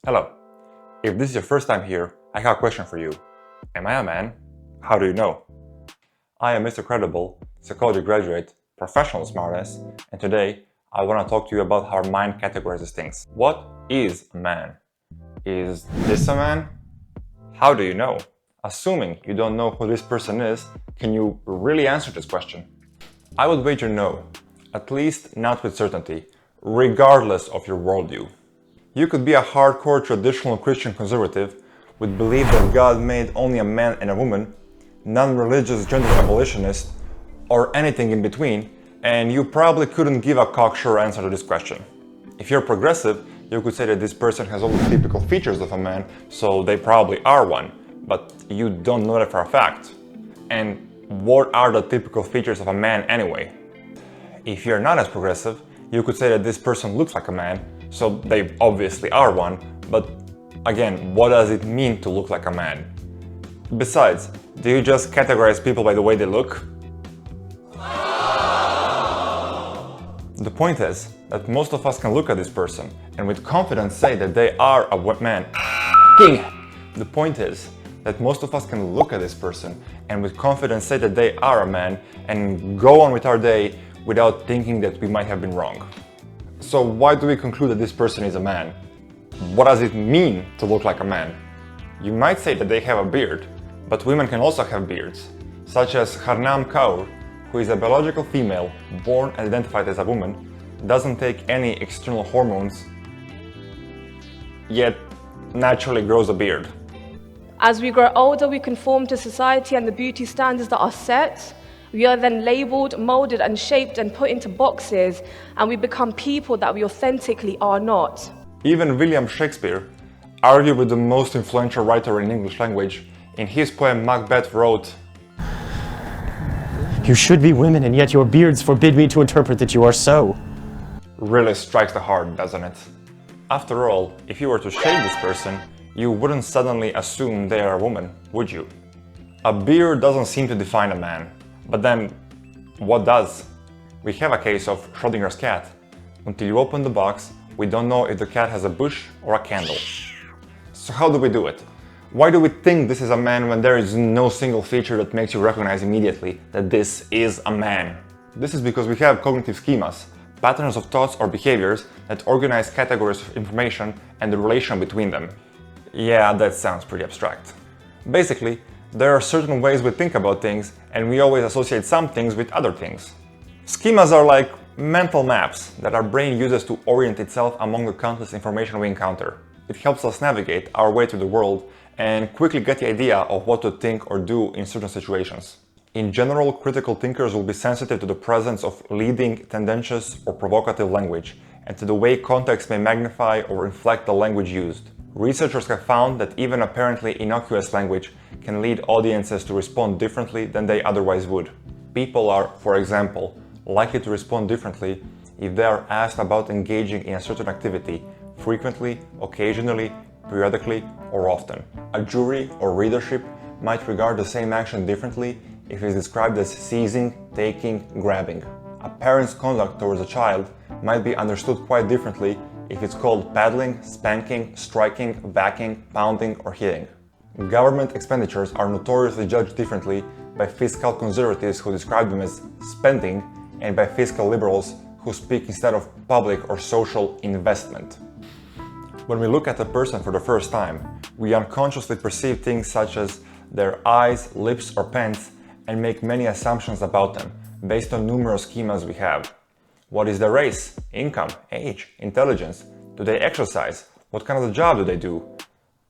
Hello. If this is your first time here, I have a question for you. Am I a man? How do you know? I am Mr. Credible, psychology graduate, professional smartass, and today I want to talk to you about how our mind categorizes things. What is a man? Is this a man? How do you know? Assuming you don't know who this person is, can you really answer this question? I would wager no, at least not with certainty, regardless of your worldview. You could be a hardcore traditional Christian conservative with belief that God made only a man and a woman, non-religious gender abolitionist, or anything in between, and you probably couldn't give a cocksure answer to this question. If you're progressive, you could say that this person has all the typical features of a man, so they probably are one, but you don't know that for a fact. And what are the typical features of a man anyway? If you're not as progressive, you could say that this person looks like a man, so they obviously are one, but again, what does it mean to look like a man? Besides, do you just categorize people by the way they look? The point is that most of us can look at this person and with confidence say that they are a man. The point is that most of us can look at this person and with confidence say that they are a man and go on with our day without thinking that we might have been wrong. So why do we conclude that this person is a man? What does it mean to look like a man? You might say that they have a beard, but women can also have beards, such as Harnam Kaur, who is a biological female born and identified as a woman, doesn't take any external hormones, yet naturally grows a beard. As we grow older, we conform to society and the beauty standards that are set. We are then labeled, molded and shaped and put into boxes, and we become people that we authentically are not. Even William Shakespeare, arguably the most influential writer in English language, in his poem Macbeth wrote, "You should be women, and yet your beards forbid me to interpret that you are so." Really strikes the heart, doesn't it? After all, if you were to shave this person, you wouldn't suddenly assume they are a woman, would you? A beard doesn't seem to define a man. But then, what does? We have a case of Schrodinger's cat. Until you open the box, we don't know if the cat has a bush or a candle. So how do we do it? Why do we think this is a man when there is no single feature that makes you recognize immediately that this is a man? This is because we have cognitive schemas, patterns of thoughts or behaviors that organize categories of information and the relation between them. Yeah, that sounds pretty abstract. Basically, there are certain ways we think about things, and we always associate some things with other things. Schemas are like mental maps that our brain uses to orient itself among the countless information we encounter. It helps us navigate our way through the world and quickly get the idea of what to think or do in certain situations. In general, critical thinkers will be sensitive to the presence of leading, tendentious, or provocative language, and to the way context may magnify or inflect the language used. Researchers have found that even apparently innocuous language can lead audiences to respond differently than they otherwise would. People are, for example, likely to respond differently if they are asked about engaging in a certain activity frequently, occasionally, periodically, or often. A jury or readership might regard the same action differently if it is described as seizing, taking, grabbing. A parent's conduct towards a child might be understood quite differently if it's called paddling, spanking, striking, whacking, pounding, or hitting. Government expenditures are notoriously judged differently by fiscal conservatives who describe them as spending and by fiscal liberals who speak instead of public or social investment. When we look at a person for the first time, we unconsciously perceive things such as their eyes, lips, or pens and make many assumptions about them based on numerous schemas we have. What is their race, income, age, intelligence? Do they exercise? What kind of a job do they do?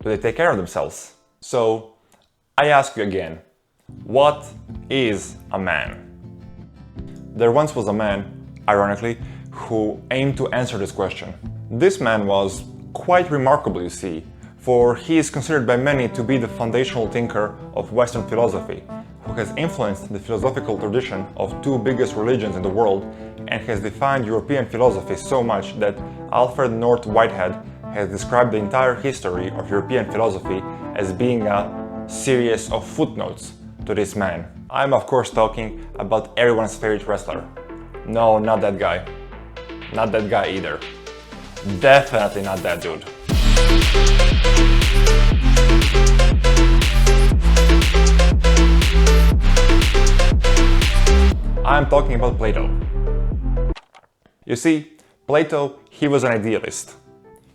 Do they take care of themselves? So, I ask you again, what is a man? There once was a man, ironically, who aimed to answer this question. This man was quite remarkable, you see, for he is considered by many to be the foundational thinker of Western philosophy, who has influenced the philosophical tradition of two biggest religions in the world and has defined European philosophy so much that Alfred North Whitehead has described the entire history of European philosophy as being a series of footnotes to this man. I'm of course talking about everyone's favorite wrestler. No, not that guy. Not that guy either. Definitely not that dude. I'm talking about Plato. You see, Plato, he was an idealist.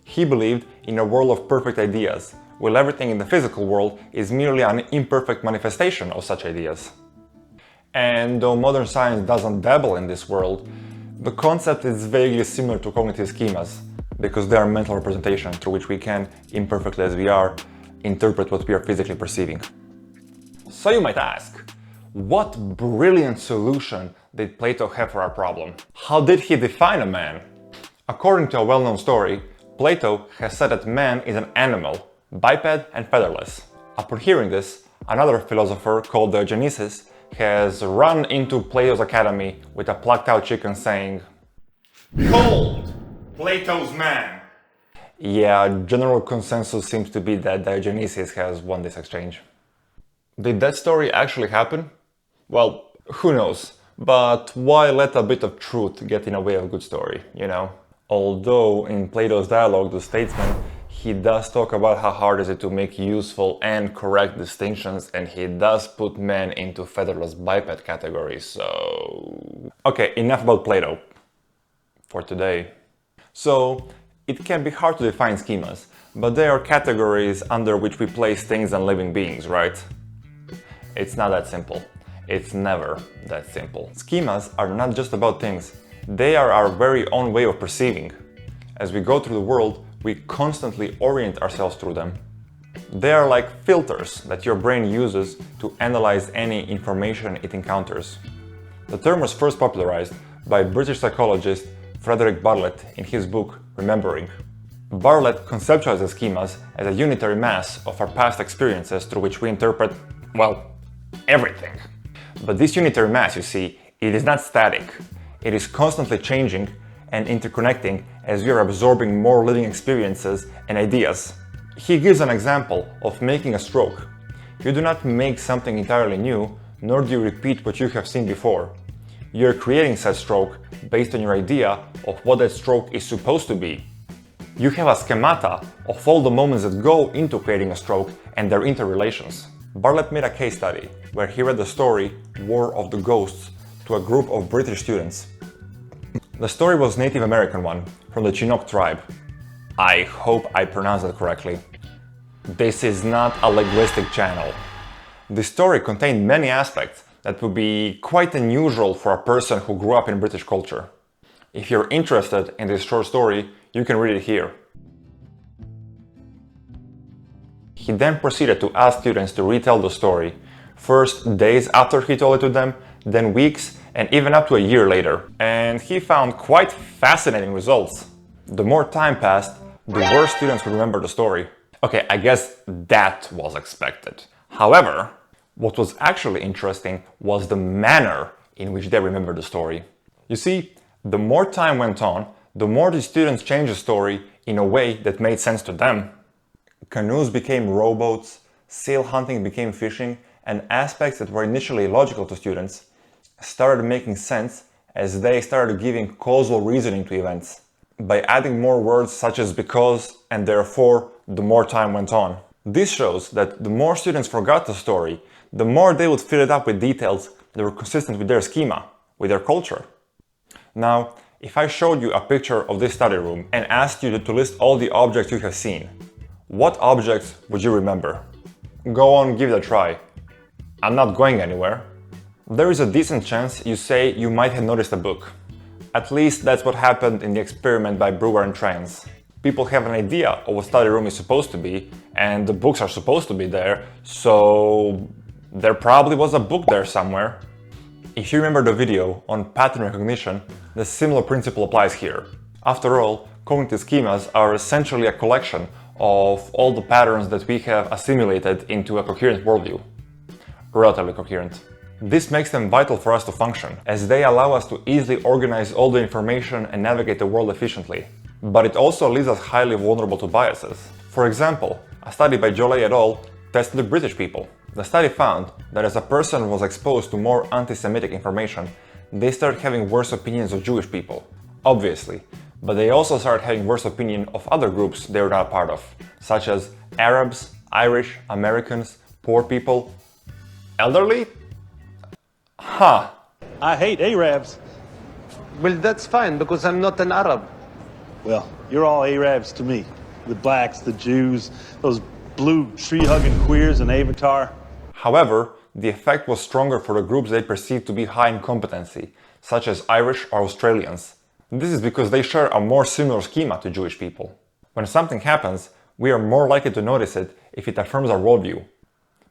He believed in a world of perfect ideas, while everything in the physical world is merely an imperfect manifestation of such ideas. And though modern science doesn't dabble in this world, the concept is vaguely similar to cognitive schemas, because they are mental representations through which we can, imperfectly as we are, interpret what we are physically perceiving. So you might ask, what brilliant solution did Plato have for our problem? How did he define a man? According to a well-known story, Plato has said that man is an animal, biped and featherless. Upon hearing this, another philosopher called Diogenesis has run into Plato's academy with a plucked-out chicken saying, "Behold, Plato's man!" Yeah, general consensus seems to be that Diogenesis has won this exchange. Did that story actually happen? Well, who knows, but why let a bit of truth get in the way of a good story, you know? Although in Plato's dialogue, The Statesman, he does talk about how hard is it to make useful and correct distinctions, and he does put men into featherless biped categories, so... Okay, enough about Plato for today. So, it can be hard to define schemas, but they are categories under which we place things and living beings, right? It's not that simple. It's never that simple. Schemas are not just about things, they are our very own way of perceiving. As we go through the world, we constantly orient ourselves through them. They are like filters that your brain uses to analyze any information it encounters. The term was first popularized by British psychologist Frederick Bartlett in his book Remembering. Bartlett conceptualizes schemas as a unitary mass of our past experiences through which we interpret, well, everything. But this unitary mass, you see, it is not static. It is constantly changing and interconnecting as we are absorbing more living experiences and ideas. He gives an example of making a stroke. You do not make something entirely new, nor do you repeat what you have seen before. You are creating said stroke based on your idea of what that stroke is supposed to be. You have a schemata of all the moments that go into creating a stroke and their interrelations. Bartlett made a case study where he read the story War of the Ghosts to a group of British students. The story was Native American one from the Chinook tribe. I hope I pronounced that correctly. This is not a linguistic channel. The story contained many aspects that would be quite unusual for a person who grew up in British culture. If you're interested in this short story, you can read it here. He then proceeded to ask students to retell the story, first days after he told it to them, then weeks, and even up to a year later. And he found quite fascinating results. The more time passed, the worse students would remember the story. Okay, I guess that was expected. However, what was actually interesting was the manner in which they remembered the story. You see, the more time went on, the more the students changed the story in a way that made sense to them. Canoes became rowboats, seal hunting became fishing, and aspects that were initially illogical to students started making sense as they started giving causal reasoning to events. By adding more words such as because and therefore, the more time went on. This shows that the more students forgot the story, the more they would fill it up with details that were consistent with their schema, with their culture. Now, if I showed you a picture of this study room and asked you to list all the objects you have seen, what objects would you remember? Go on, give it a try. I'm not going anywhere. There is a decent chance you say you might have noticed a book. At least that's what happened in the experiment by Brewer and Trans. People have an idea of what study room is supposed to be, and the books are supposed to be there, so there probably was a book there somewhere. If you remember the video on pattern recognition, the similar principle applies here. After all, cognitive schemas are essentially a collection of all the patterns that we have assimilated into a coherent worldview. Relatively coherent. This makes them vital for us to function, as they allow us to easily organize all the information and navigate the world efficiently. But it also leaves us highly vulnerable to biases. For example, a study by Jolie et al. Tested the British people. The study found that as a person was exposed to more anti-Semitic information, they started having worse opinions of Jewish people. Obviously, But they also started having worse opinion of other groups they were not a part of, such as Arabs, Irish, Americans, poor people, elderly? Huh. I hate Arabs. Well, that's fine, because I'm not an Arab. Well, you're all Arabs to me. The blacks, the Jews, those blue tree-hugging queers in Avatar. However, the effect was stronger for the groups they perceived to be high in competency, such as Irish or Australians. This is because they share a more similar schema to Jewish people. When something happens, we are more likely to notice it if it affirms our worldview.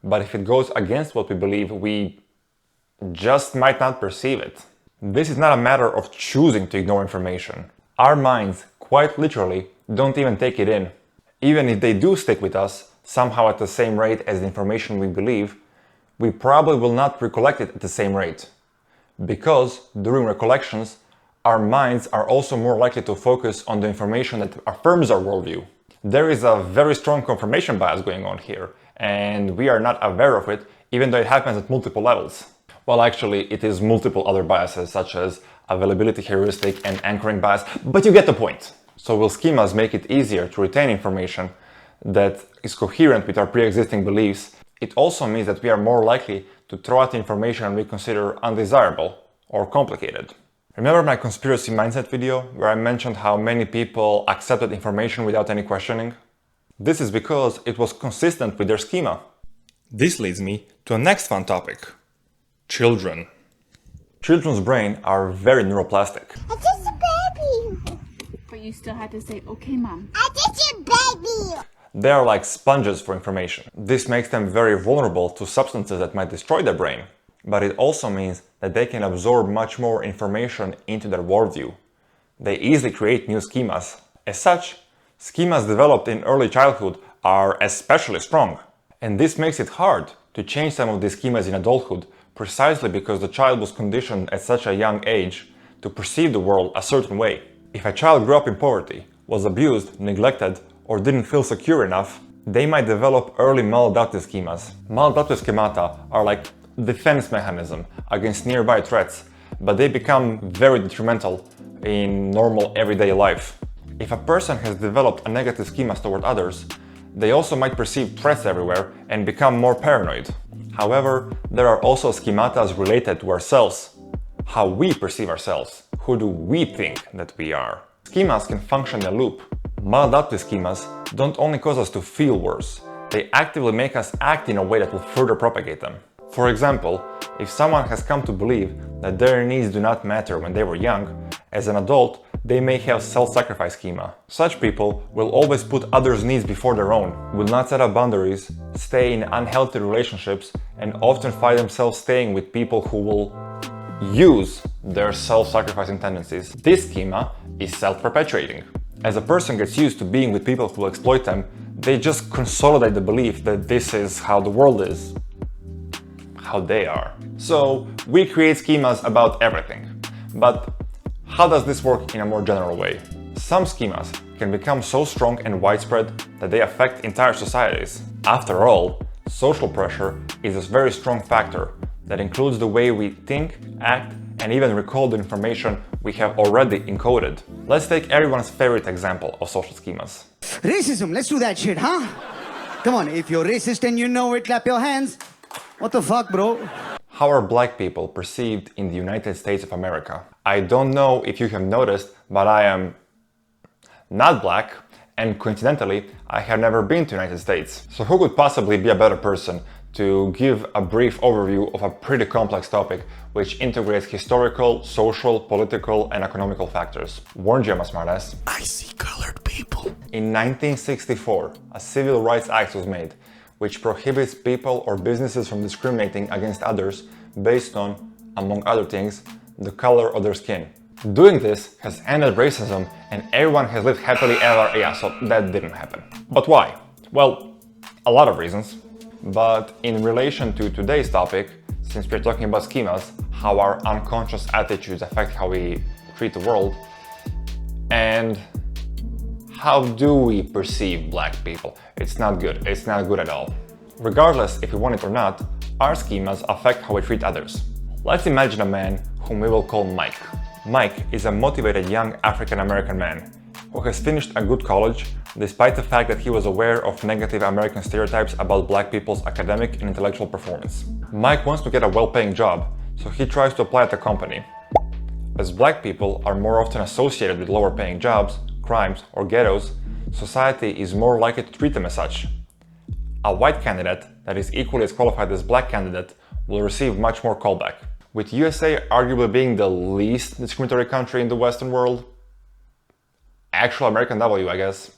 But if it goes against what we believe, we just might not perceive it. This is not a matter of choosing to ignore information. Our minds, quite literally, don't even take it in. Even if they do stick with us, somehow at the same rate as the information we believe, we probably will not recollect it at the same rate. Because, during recollections, our minds are also more likely to focus on the information that affirms our worldview. There is a very strong confirmation bias going on here, and we are not aware of it, even though it happens at multiple levels. Well, actually, it is multiple other biases, such as availability heuristic and anchoring bias, but you get the point. So will schemas make it easier to retain information that is coherent with our pre-existing beliefs? It also means that we are more likely to throw out information we consider undesirable or complicated. Remember my conspiracy mindset video where I mentioned how many people accepted information without any questioning? This is because it was consistent with their schema. This leads me to a next fun topic. Children. Children's brains are very neuroplastic. I just a baby. But you still had to say, okay, mom. I just a baby. They are like sponges for information. This makes them very vulnerable to substances that might destroy their brain. But it also means that they can absorb much more information into their worldview. They easily create new schemas. As such, schemas developed in early childhood are especially strong. And this makes it hard to change some of these schemas in adulthood, precisely because the child was conditioned at such a young age to perceive the world a certain way. If a child grew up in poverty, was abused, neglected, or didn't feel secure enough, they might develop early maladaptive schemas. Maladaptive schemata are like defense mechanism against nearby threats, but they become very detrimental in normal everyday life. If a person has developed a negative schema toward others, they also might perceive threats everywhere and become more paranoid. However, there are also schematas related to ourselves, how we perceive ourselves, who do we think that we are. Schemas can function in a loop. Maladaptive schemas don't only cause us to feel worse, they actively make us act in a way that will further propagate them. For example, if someone has come to believe that their needs do not matter when they were young, as an adult, they may have self-sacrifice schema. Such people will always put others' needs before their own, will not set up boundaries, stay in unhealthy relationships, and often find themselves staying with people who will use their self-sacrificing tendencies. This schema is self-perpetuating. As a person gets used to being with people who will exploit them, they just consolidate the belief that this is how the world is, how they are. So we create schemas about everything. But how does this work in a more general way? Some schemas can become so strong and widespread that they affect entire societies. After all, social pressure is a very strong factor that includes the way we think, act, and even recall the information we have already encoded. Let's take everyone's favorite example of social schemas. Racism, let's do that shit, huh? Come on, if you're racist and you know it, clap your hands. What the fuck, bro? How are black people perceived in the United States of America? I don't know if you have noticed, but I am not black, and coincidentally, I have never been to the United States. So who could possibly be a better person to give a brief overview of a pretty complex topic which integrates historical, social, political, and economical factors? Warned you, I'm a smartass. I see colored people. In 1964, a Civil Rights Act was made, which prohibits people or businesses from discriminating against others based on, among other things, the color of their skin. Doing this has ended racism and everyone has lived happily ever. Yeah, so that didn't happen. But why? Well, a lot of reasons. But in relation to today's topic, since we're talking about schemas, how our unconscious attitudes affect how we treat the world, and how do we perceive black people? It's not good. It's not good at all. Regardless if we want it or not, our schemas affect how we treat others. Let's imagine a man whom we will call Mike. Mike is a motivated young African-American man who has finished a good college despite the fact that he was aware of negative American stereotypes about black people's academic and intellectual performance. Mike wants to get a well-paying job, so he tries to apply at the company. As black people are more often associated with lower-paying jobs, crimes, or ghettos, society is more likely to treat them as such. A white candidate that is equally as qualified as black candidate will receive much more callback. With USA arguably being the least discriminatory country in the Western world, actual American W, I guess.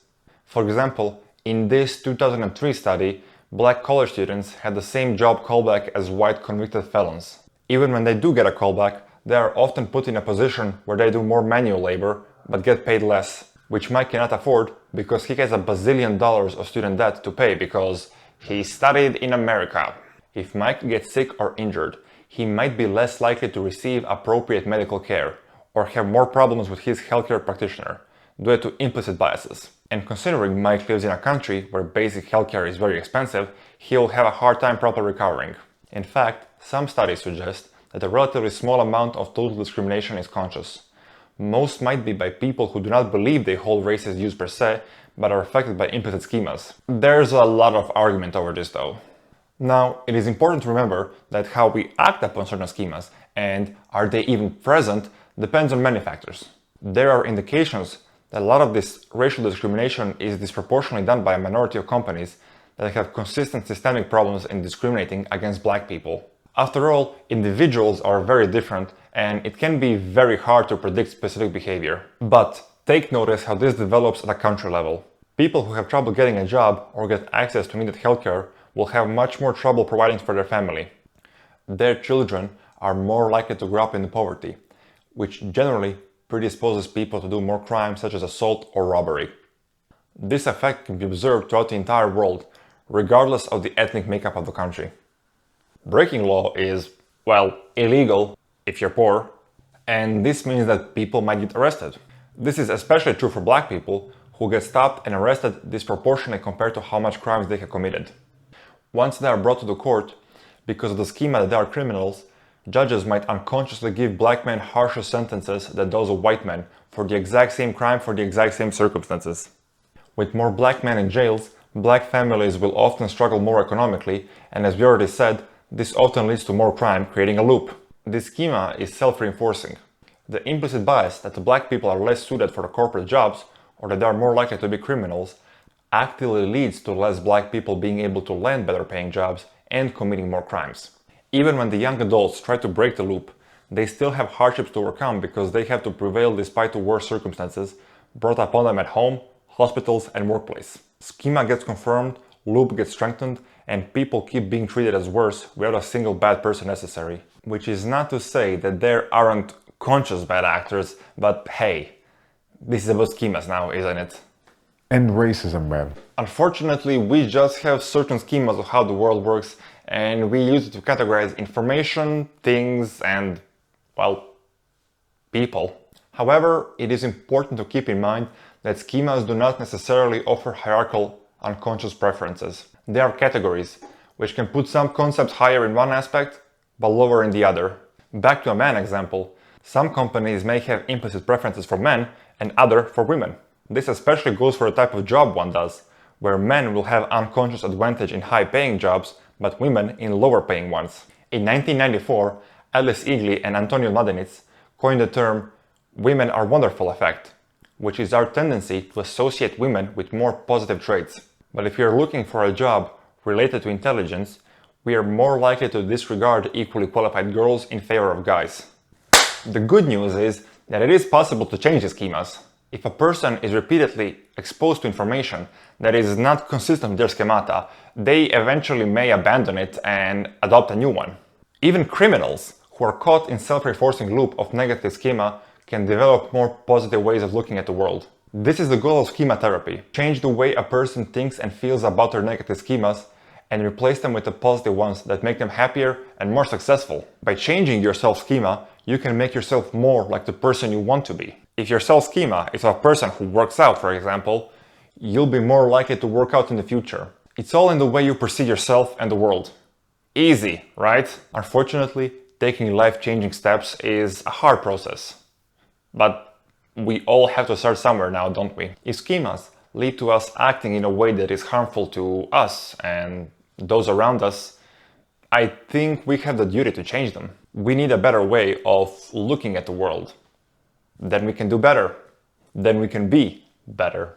For example, in this 2003 study, black college students had the same job callback as white convicted felons. Even when they do get a callback, they are often put in a position where they do more manual labor but get paid less, which Mike cannot afford because he has $1 bazillion of student debt to pay because he studied in America. If Mike gets sick or injured, he might be less likely to receive appropriate medical care or have more problems with his healthcare practitioner due to implicit biases. And considering Mike lives in a country where basic healthcare is very expensive, he'll have a hard time properly recovering. In fact, some studies suggest that a relatively small amount of total discrimination is conscious. Most might be by people who do not believe they hold racist views per se, but are affected by implicit schemas. There's a lot of argument over this though. Now, it is important to remember that how we act upon certain schemas, and are they even present, depends on many factors. There are indications that a lot of this racial discrimination is disproportionately done by a minority of companies that have consistent systemic problems in discriminating against black people. After all, individuals are very different and it can be very hard to predict specific behavior. But take notice how this develops at a country level. People who have trouble getting a job or get access to needed healthcare will have much more trouble providing for their family. Their children are more likely to grow up in poverty, which generally predisposes people to do more crimes such as assault or robbery. This effect can be observed throughout the entire world, regardless of the ethnic makeup of the country. Breaking law is, well, illegal if you're poor, and this means that people might get arrested. This is especially true for black people who get stopped and arrested disproportionately compared to how much crimes they have committed. Once they are brought to the court, because of the schema that they are criminals, judges might unconsciously give black men harsher sentences than those of white men for the exact same crime for the exact same circumstances. With more black men in jails, black families will often struggle more economically, and as we already said, this often leads to more crime, creating a loop. This schema is self-reinforcing. The implicit bias that the black people are less suited for the corporate jobs or that they are more likely to be criminals actively leads to less black people being able to land better paying jobs and committing more crimes. Even when the young adults try to break the loop, they still have hardships to overcome because they have to prevail despite the worst circumstances brought upon them at home, hospitals, and workplace. Schema gets confirmed, loop gets strengthened, and people keep being treated as worse without a single bad person necessary. Which is not to say that there aren't conscious bad actors, but hey, this is about schemas now, isn't it? And racism, man. Unfortunately, we just have certain schemas of how the world works, and we use it to categorize information, things, and, well, people. However, it is important to keep in mind that schemas do not necessarily offer hierarchical, unconscious preferences. They are categories, which can put some concepts higher in one aspect, but lower in the other. Back to a man example, some companies may have implicit preferences for men and other for women. This especially goes for the type of job one does, where men will have unconscious advantage in high-paying jobs, but women in lower-paying ones. In 1994, Alice Eagley and Antonio Madenitz coined the term "women are wonderful" effect, which is our tendency to associate women with more positive traits. But if you're looking for a job related to intelligence, we are more likely to disregard equally qualified girls in favor of guys. The good news is that it is possible to change the schemas. If a person is repeatedly exposed to information that is not consistent with their schemata, they eventually may abandon it and adopt a new one. Even criminals who are caught in self-reinforcing loop of negative schema can develop more positive ways of looking at the world. This is the goal of schema therapy. Change the way a person thinks and feels about their negative schemas and replace them with the positive ones that make them happier and more successful. By changing your self-schema, you can make yourself more like the person you want to be. If your self-schema is of a person who works out, for example, you'll be more likely to work out in the future. It's all in the way you perceive yourself and the world. Easy, right? Unfortunately, taking life-changing steps is a hard process. But we all have to start somewhere now, don't we? If schemas lead to us acting in a way that is harmful to us and those around us, I think we have the duty to change them. We need a better way of looking at the world. Then we can do better. Then we can be better.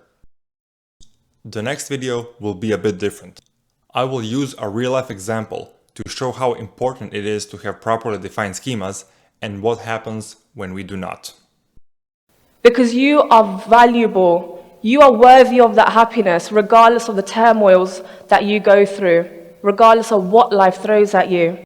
The next video will be a bit different. I will use a real-life example to show how important it is to have properly defined schemas and what happens when we do not. Because you are valuable. You are worthy of that happiness, regardless of the turmoils that you go through, regardless of what life throws at you.